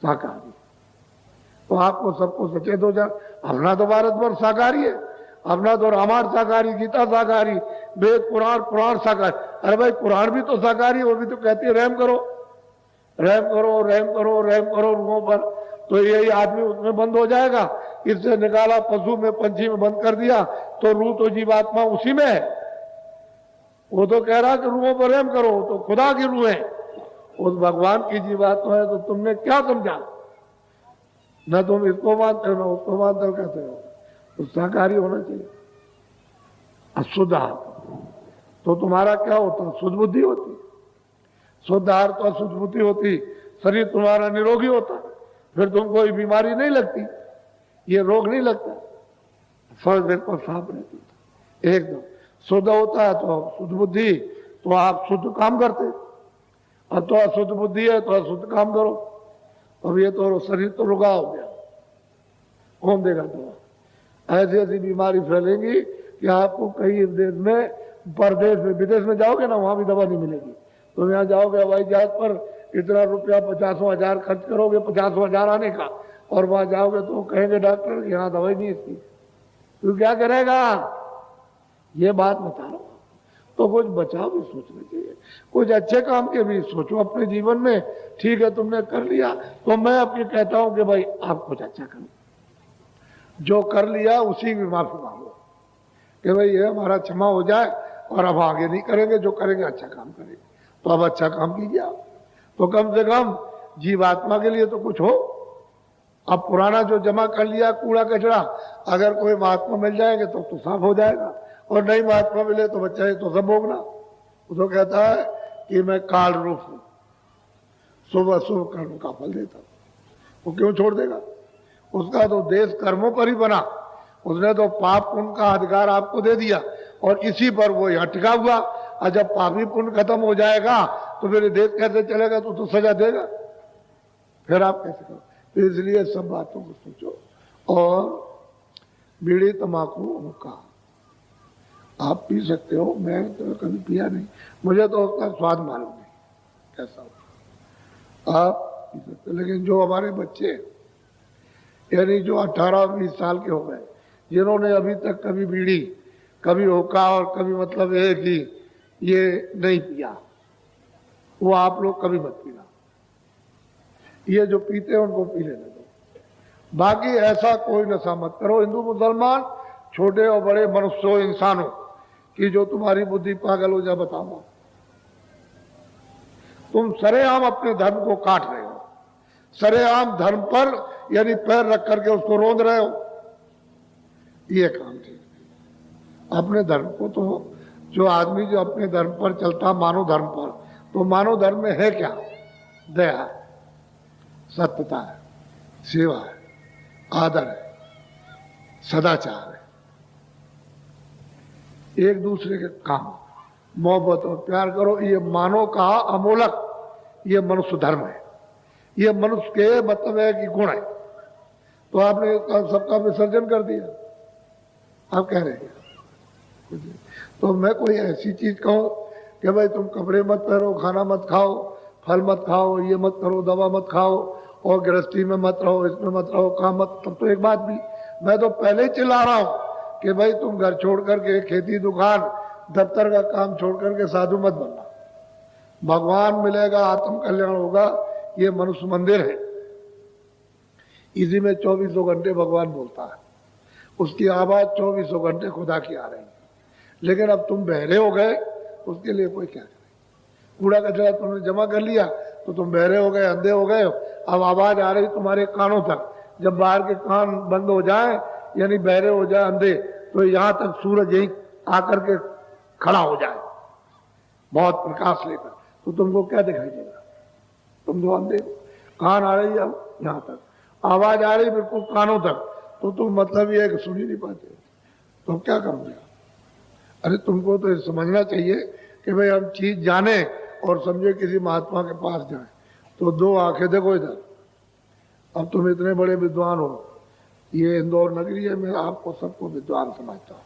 शाकाहारी। तो आपको सबको सचेत हो जाए, अपना तो भारतवर्ष शाकाहारी है, अपना तो रामायण शाकाहारी, गीता शाकाहारी, वेद पुराण पुराण शाकाहारी। अरे भाई कुरान भी तो शाकाहारी, वो भी तो कहती है रहम करो रहम करो रहम करो रहम करो रूहों पर। तो यही आदमी उसमें बंद हो जाएगा, इससे निकाला पशु में पंछी में बंद कर दिया, तो रूह तो जीवात्मा उसी में है। वो तो कह रहा कि रूहों पर रहम करो, तो खुदा की रूह है, उस भगवान की जीवात्मा है। तो तुमने क्या समझा, न तुम इसको मानते हो न उसको मानते हो, कहते हो तो शाकाहारी होना चाहिए। अशुद्ध आहार तो तुम्हारा क्या होता, शुद्ध बुद्धि होती, शुद्ध आहार तो अशुद्ध बुद्धि होती, शरीर तुम्हारा निरोगी होता, फिर तुम कोई बीमारी नहीं लगती, ये रोग नहीं लगता, स्वस्थ बिल्कुल साफ रहती एकदम। शुद्ध होता है तो शुद्ध बुद्धि, तो आप शुद्ध काम करते, अब तो अशुद्ध बुद्धि है तो अशुद्ध काम करो। अब ये तो शरीर तो रुका हो गया, कौन देगा दवा? ऐसी ऐसी बीमारी फैलेगी कि आपको कई देश में, परदेश में, विदेश में जाओगे ना, वहां भी दवा नहीं मिलेगी। तुम यहाँ जाओगे हवाई जहाज पर, इतना रुपया 50,000 खर्च करोगे, 50,000 आने का, और वहां जाओगे तो कहेंगे डॉक्टर यहाँ दवाई नहीं इसकी, तू क्या करेगा? ये बात बता रहा हूं। तो कुछ बचाव भी सोचना चाहिए, कुछ अच्छे काम के भी सोचो अपने जीवन में। ठीक है तुमने कर लिया, तो मैं अपनी कहता हूं कि भाई आप कुछ अच्छा करो, जो कर लिया उसी की माफी मांगो कि भाई ये हमारा क्षमा हो जाए, और अब आगे नहीं करेंगे, जो करेंगे अच्छा काम करेंगे। तो अब अच्छा काम कीजिए आप, तो कम से कम जीवात्मा के लिए तो कुछ हो। अब पुराना जो जमा कर लिया कूड़ा कचरा, अगर कोई महात्मा मिल जाएंगे तो साफ हो जाएगा, और नहीं महात्मा मिले तो बच्चा है तो सब भोगना। वो तो कहता है कि मैं काल रूप हूं, शुभ अशुभ कर्म का फल देता हूं। वो क्यों छोड़ देगा? उसका तो देश कर्मों पर ही बना, उसने तो पाप पुण्य का अधिकार आपको दे दिया, और इसी पर वो यहाँ टिका हुआ। और जब पापी पुण्य खत्म हो जाएगा तो फिर देश कैसे चलेगा? तो सजा देगा, फिर आप कैसे करो? तो इसलिए सब बातों को सोचो। और बीड़ी तंबाकू हुक्का आप पी सकते हो, मैं तो कभी पिया नहीं, मुझे तो उसका स्वाद मालूम नहीं कैसा हो। आप पी सकते हो, लेकिन जो हमारे बच्चे यानी जो 18-20 साल के हो गए, जिन्होंने अभी तक कभी बीड़ी, कभी हुक्का, और कभी मतलब है कि ये नहीं पिया, वो आप लोग कभी मत पीना। ये जो पीते हैं उनको पी लेने दो, बाकी ऐसा कोई नशा मत करो। हिंदू मुसलमान, छोटे और बड़े मनुष्यों, इंसानों की जो तुम्हारी बुद्धि पागल हो जाए, बताओ तुम सरेआम अपने धर्म को काट रहे हो, सरेआम धर्म पर यानी पैर रख करके उसको रोंद रहे हो, ये काम ठीक। अपने धर्म को तो, जो आदमी जो अपने धर्म पर चलता, मानव धर्म पर, तो मानव धर्म में है क्या? दया, सत्यता है, सेवा है, आदर है, सदाचार है, एक दूसरे के काम, मोहब्बत और प्यार करो। ये मानव का अमोलक, ये मनुष्य धर्म है, ये मनुष्य के मतलब है कि गुण है। तो आपने सबका विसर्जन कर दिया, आप कह रहे हैं। तो मैं कोई ऐसी चीज कहूं कि भाई तुम कपड़े मत पहनो, खाना मत खाओ, फल मत खाओ, ये मत करो, दवा मत खाओ, और गृहस्थी में मत रहो, इसमें मत रहो, काम मत, तब तो एक बात भी मैं तो पहले ही चिल्ला रहा हूं कि भाई तुम घर छोड़ करके, खेती दुकान दफ्तर का काम छोड़ करके साधु मत बनना। भगवान मिलेगा, आत्म कल्याण होगा, ये मनुष्य मंदिर है, इसी में 24 घंटे भगवान बोलता है, उसकी आवाज 24 घंटे खुदा की आ रही है। लेकिन अब तुम बहरे हो गए, उसके लिए कोई क्या करे? कूड़ा कचरा तुमने जमा कर लिया तो तुम बहरे हो गए, अंधे हो गए। अब आवाज आ रही तुम्हारे कानों तक, जब बाहर के कान बंद हो जाए, यानी बहरे हो जाए, अंधे, तो यहां तक सूरज यही आकर के खड़ा हो जाए बहुत प्रकाश लेकर, तो तुमको क्या दिखाई देगा? तुम जो अंधे हो, कान आ रही है अब यहां तक, आवाज आ रही बिल्कुल कानों तक, तो तुम मतलब ये सुन ही नहीं पाते, तो क्या करोगे? अरे तुमको तो समझना चाहिए कि भाई हम चीज जाने और समझे किसी महात्मा के पास जाए, तो दो आंखें देखो इधर। अब तुम इतने बड़े विद्वान हो, ये इंदौर नगरी है, मैं आपको सबको विद्वान समझता हूं,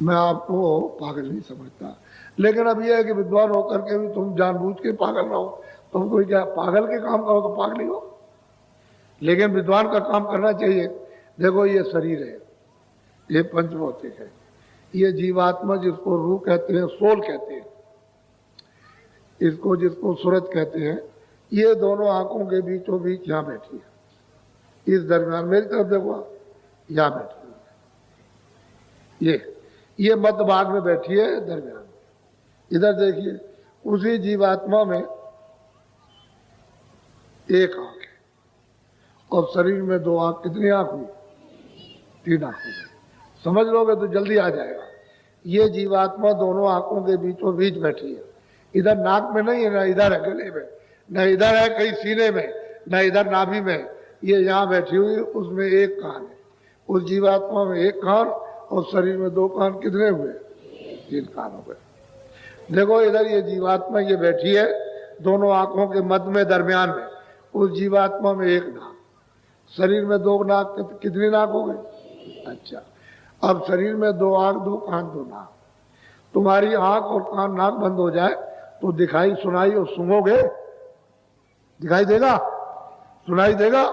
मैं आपको पागल नहीं समझता। लेकिन अब यह है कि विद्वान होकर के भी तुम जानबूझ के पागल रहो, तुम कोई क्या पागल के काम करो तो पागल ही हो, लेकिन विद्वान का काम करना चाहिए। देखो ये शरीर है, ये पंचभौतिक है, ये जीवात्मा जिसको रूह कहते हैं, सोल कहते हैं, इसको जिसको सूरज कहते हैं, ये दोनों आंखों के बीचों बीच यहाँ बैठी है। इस दरमियान मेरी तरफ देखो, यहाँ बैठी है, ये मध्य भाग में बैठी है दरमियान। इधर देखिए, उसी जीवात्मा में एक आंख है और शरीर में दो आंख। कितनी आंख हुई? 3 आंख हुई। समझ लोगे तो जल्दी आ जाएगा। ये जीवात्मा दोनों आंखों के बीचों बीच बैठी है। इधर नाक में नहीं है, ना इधर है गले में, न इधर है कहीं सीने में, न इधर नाभि में। ये यहाँ बैठी हुई, उसमें एक कान है। उस जीवात्मा में एक कान और शरीर में 2 कान। कितने हुए? 3 कान हो गए। देखो इधर ये जीवात्मा ये बैठी है दोनों आंखों के मध्य में, दरमियान में। उस जीवात्मा में एक नाक, शरीर में 2 नाक। कितनी नाक हो गई? अच्छा, अब शरीर में 2 आंख, 2 कान, 2 नाक। तुम्हारी आंख और कान नाक बंद हो जाए तो दिखाई सुनाई और सूंघोगे? दिखाई देगा? सुनाई देगा?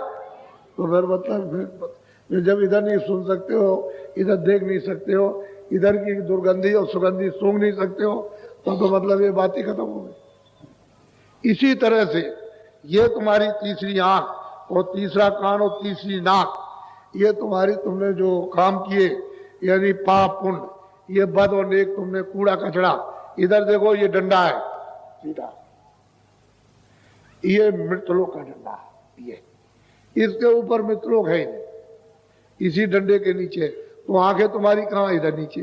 तो फिर मतलब फिर जब इधर नहीं सुन सकते हो, इधर देख नहीं सकते हो, इधर की दुर्गंधी और सुगंधी सूंघ नहीं सकते हो, तो मतलब ये बात ही खत्म हो गई। इसी तरह से ये तुम्हारी तीसरी आंख और तीसरा कान और तीसरी नाक, ये तुम्हारी तुमने जो काम किए, यानी पाप पुण्य, ये बद और नेक, तुमने कूड़ा कचड़ा। इधर देखो ये डंडा है सीधा, ये मृतलोक का डंडा है। ये इसके ऊपर मृतलोक है ही नहीं, इसी डंडे के नीचे। तो आंखें तुम्हारी कहाँ? इधर नीचे।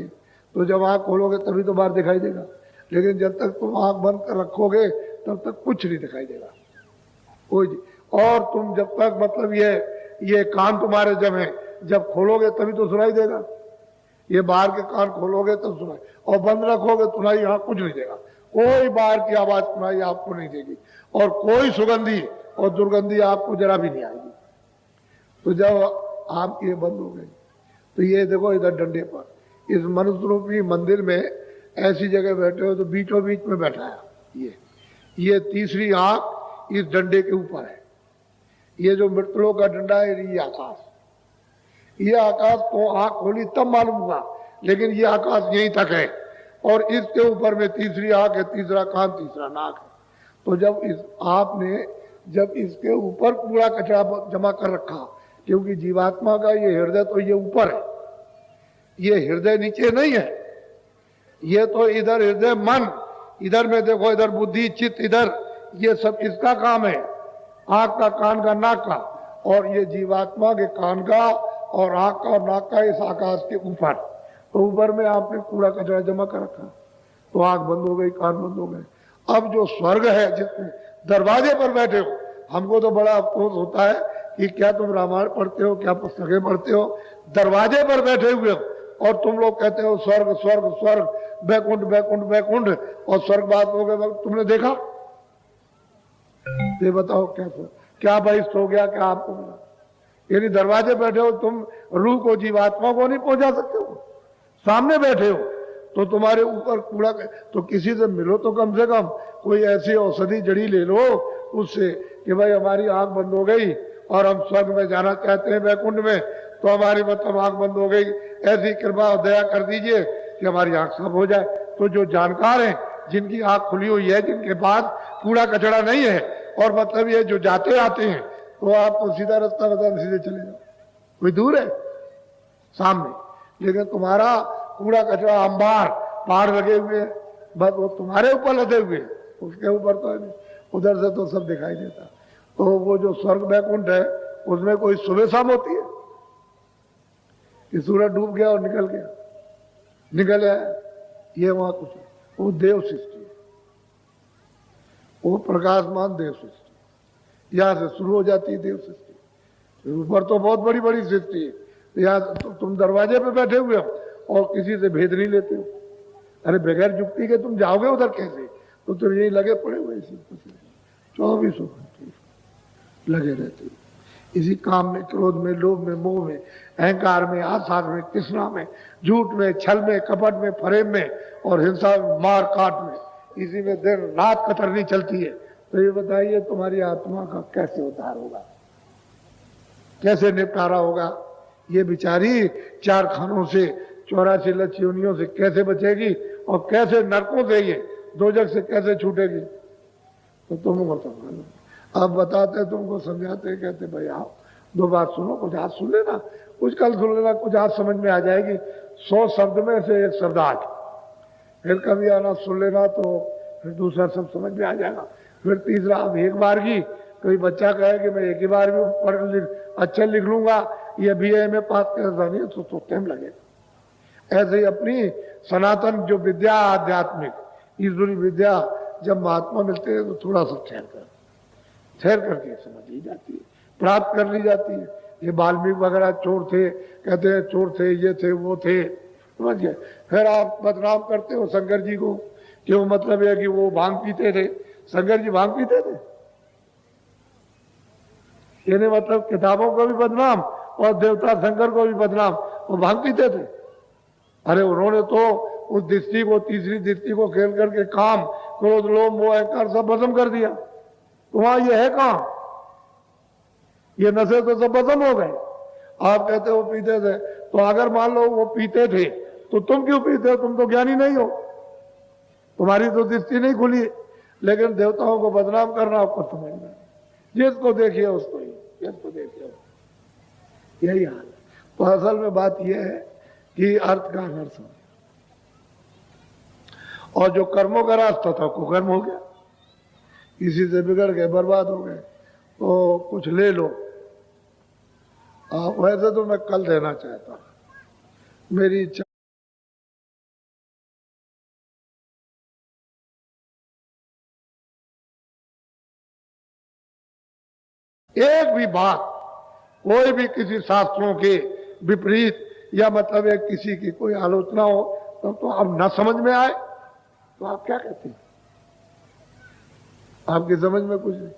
तो जब आंख खोलोगे तभी तो बाहर दिखाई देगा, लेकिन जब तक तुम आंख बंद कर रखोगे तब तक कुछ नहीं दिखाई देगा कोई। और तुम जब तक मतलब ये कान तुम्हारे जब है, जब खोलोगे तभी तो सुनाई देगा। ये बाहर के कान खोलोगे तब सुनाई, और बंद रखोगे तुम्हारी यहाँ कुछ नहीं देगा। कोई बाहर की आवाज तुम्हारी आपको नहीं देगी, और कोई सुगंधी और दुर्गंधी आपको जरा भी नहीं आएगी। तो जब आप ये बंद हो गई तो ये देखो इधर डंडे पर, इस मनुष्य रूपी मंदिर में ऐसी जगह बैठे हो तो बीचों बीच में बैठा है। ये तीसरी आंख इस डंडे के ऊपर है। ये जो मृतलोक का डंडा है, ये आकाश। ये आकाश तो आंख खोली तब मालूम हुआ, लेकिन ये आकाश यहीं तक है। और इसके ऊपर में तीसरी आंख है, तीसरा कान, तीसरा नाक है। तो जब आपने जब इसके ऊपर कूड़ा कचरा जमा कर रखा, क्योंकि जीवात्मा का ये हृदय तो ये ऊपर है, ये हृदय नीचे नहीं है। ये तो इधर हृदय मन, इधर में देखो, इधर बुद्धि चित्त, इधर ये सब इसका काम है, आंख का, कान का, नाक का। और ये जीवात्मा के कान का और आंख का और नाक का इस आकाश के ऊपर। तो ऊपर में आपने कूड़ा कचरा जमा कर रखा, तो आंख बंद हो गई, कान बंद हो गए। अब जो स्वर्ग है जिसमें दरवाजे पर बैठे हो, हमको तो बड़ा अफसोस होता है कि क्या तुम रामायण पढ़ते हो, क्या पुस्तकें पढ़ते हो, दरवाजे पर बैठे हुए हो और तुम लोग कहते हो स्वर्ग स्वर्ग स्वर्ग, बैकुंठ बैकुंठ बैकुंठ, और स्वर्गवास हो गए। तुमने देखा? ये बताओ क्या भाई हो गया, क्या आपको मिला? यानी दरवाजे बैठे हो तुम, रूह को, जीवात्मा को नहीं पहुंचा सकते हो। सामने बैठे हो तो तुम्हारे ऊपर कूड़ा, तो किसी से मिलो तो कम से कम कोई ऐसी औषधि जड़ी ले लो उससे कि भाई हमारी आंख बंद हो गई और हम स्वर्ग में जाना चाहते हैं, बैकुंठ में, तो हमारी मतलब आंख बंद हो गई, ऐसी कृपा और दया कर दीजिए कि हमारी आंख साफ हो जाए। तो जो जानकार हैं, जिनकी आंख खुली हुई है, जिनके पास कूड़ा कचड़ा नहीं है, और मतलब ये जो जाते आते हैं, तो आपको सीधा रास्ता बता, सीधे चले जाओ। कोई दूर है सामने, लेकिन तुम्हारा कूड़ा कचरा अंबार पहाड़ लगे हुए, बस वो तुम्हारे ऊपर लदे हुए, उसके ऊपर तो नहीं, उधर से तो सब दिखाई देता। तो वो जो स्वर्ग बैकुंठ है, उसमें कोई सुबह शाम होती है कि सूरज डूब गया और निकल गया, निकल आया, ये वहां कुछ है। वो देव सृष्टि है, वो प्रकाशमान देव सृष्टि, यहां से शुरू हो जाती है देव सृष्टि। ऊपर तो बहुत बड़ी बड़ी सृष्टि है, यहाँ तो तुम दरवाजे पे बैठे हुए हो और किसी से भेद नहीं लेते हो। अरे बगैर जुक्ति के तुम जाओगे उधर कैसे? तो तुम यही लगे पड़े हुए, इसी 24 घंटे लगे रहते हो, इसी काम में, क्रोध में, लोभ में, मोह में, अहंकार में, आसार में, तृष्णा में, झूठ में, छल में, कपट में, फरेब में और हिंसा में, मार काट में, इसी में दिन रात कतरनी चलती है। तो ये बताइए तुम्हारी आत्मा का कैसे उद्धार होगा, कैसे निपटारा होगा? ये बेचारी 4 खानों से 84 लक्ष योनियों से कैसे बचेगी और कैसे नरकों से, ये दोजख से कैसे छूटेगी? तो तुमको समझ, अब बताते तुमको समझाते, कहते भाई आओ 2 बात सुनो, कुछ आज सुन लेना, कुछ कल सुन लेना, कुछ आज समझ में आ जाएगी। 100 शब्द में से 1 शब्द आज, फिर कभी आना सुन लेना तो फिर दूसरा सब समझ में आ जाएगा। फिर तीसरा, अब एक बार की कोई बच्चा कहे कि मैं एक ही बार में पढ़ अच्छा लिख लूंगा, ये BA में पास कर नहीं तो टाइम लगेगा। ऐसे ही अपनी सनातन जो विद्या, आध्यात्मिक ईश्वरी विद्या, जब महात्मा मिलते हैं तो थोड़ा सा ठहर करके समझ ली जाती है, प्राप्त कर ली जाती है। ये वाल्मीकि वगैरह चोर थे, कहते हैं चोर थे, ये थे, वो थे, समझिए। फिर आप बदनाम करते हो शंकर जी को, क्यों? मतलब है कि वो भांग पीते थे। शंकर जी भांग पीते थे? यानी मतलब किताबों को भी बदनाम और देवता शंकर को भी बदनाम, वो भांग पीते थे। अरे उन्होंने तो उस दृष्टि को, तीसरी दृष्टि को खेल करके काम, क्रोध, लोभ, मोह, अहंकार सब भस्म कर दिया। तो वहां ये है कहां? ये नशे तो सब भस्म हो गए। आप कहते हो पीते थे, तो अगर मान लो वो पीते थे तो तुम क्यों पीते हो? तुम तो ज्ञानी नहीं हो, तुम्हारी तो दृष्टि नहीं खुली। लेकिन देवताओं को बदनाम करना आपको समझ में, जिसको देखिए उसको ही, जिसको देखिए यही हाल है। तो असल में बात यह है कि अर्थ का अनर्थ हो गया, और जो कर्मों का रास्ता था कुकर्म हो गया, इसी से बिगड़ गए, बर्बाद हो गए। तो कुछ ले लो। वैसे तो मैं कल देना चाहता हूं, मेरी इच्छा। एक भी बात, कोई भी किसी शास्त्रों के विपरीत या मतलब है किसी की कोई आलोचना हो तो अब न समझ में आए तो आप क्या कहते हैं? आपकी समझ में कुछ नहीं।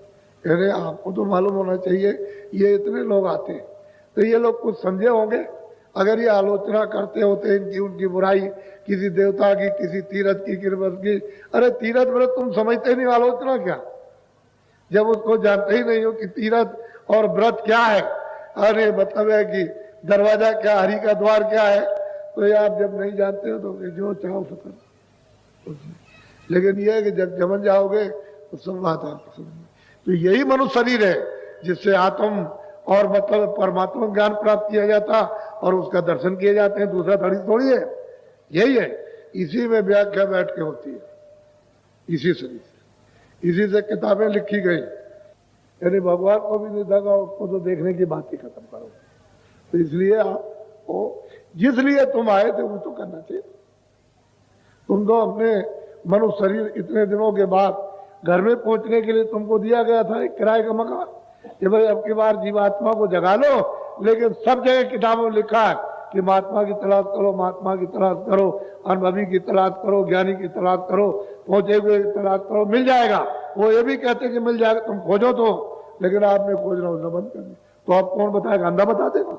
अरे आपको तो मालूम होना चाहिए, ये इतने लोग आते हैं तो ये लोग कुछ समझे होंगे। अगर ये आलोचना करते होते इनकी, उनकी बुराई, किसी देवता की, किसी तीर्थ की, व्रत की, अरे तीर्थ व्रत तुम समझते नहीं, आलोचना क्या? जब उसको जानते ही नहीं हो कि तीर्थ और व्रत क्या है, अरे मतलब है कि दरवाजा क्या, हरि का द्वार क्या है, तो ये आप जब नहीं जानते हो तो जो चाहो सो करो। लेकिन यह है कि जब समझ जाओगे तो सब बात आपको समझ में। तो यही मनुष्य शरीर है जिससे आत्म और मतलब परमात्मा ज्ञान प्राप्त किया जाता और उसका दर्शन किए जाते हैं। दूसरा थोड़ी है, यही है। इसी में व्याख्या बैठ के होती है, इसी शरीर से, इसी से किताबें लिखी गई। यानी भगवान को भी नहीं देखा, उसको तो देखने की बात ही खत्म करो। तो इसलिए आपको जिस लिए तुम आए थे वो तो करना चाहिए। तुम तो अपने मनुष्य शरीर इतने दिनों के बाद घर में पहुंचने के लिए तुमको दिया गया था एक किराए का मकान, कि भाई अब की बार जीवात्मा को जगा लो। लेकिन सब जगह किताबों में लिखा है कि महात्मा की तलाश करो, महात्मा की तलाश करो, अनुभवी की तलाश करो, ज्ञानी की तलाश करो, पहुंचे हुए की तलाश करो, मिल जाएगा। वो ये भी कहते कि मिल जाएगा, तुम खोजो तो। लेकिन आपने खोजना उसने बंद कर दिया, तो आप कौन बताएगा? अंधा बता देगा।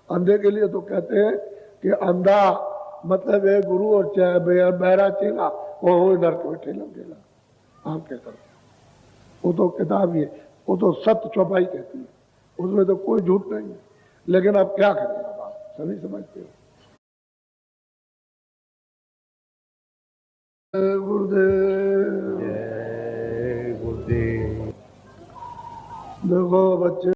अंधे के लिए तो कहते हैं कि अंधा मतलब है गुरु और बहरा चेला, वो नरक में ठेला ठेला। आप क्या करो? वो तो किताब ही है, वो तो सत्य चौपाई कहती है, उसमें तो कोई झूठ नहीं है। लेकिन अब क्या करेगा, बात सभी समझते हो। गुरुदेव, देखो बच्चे।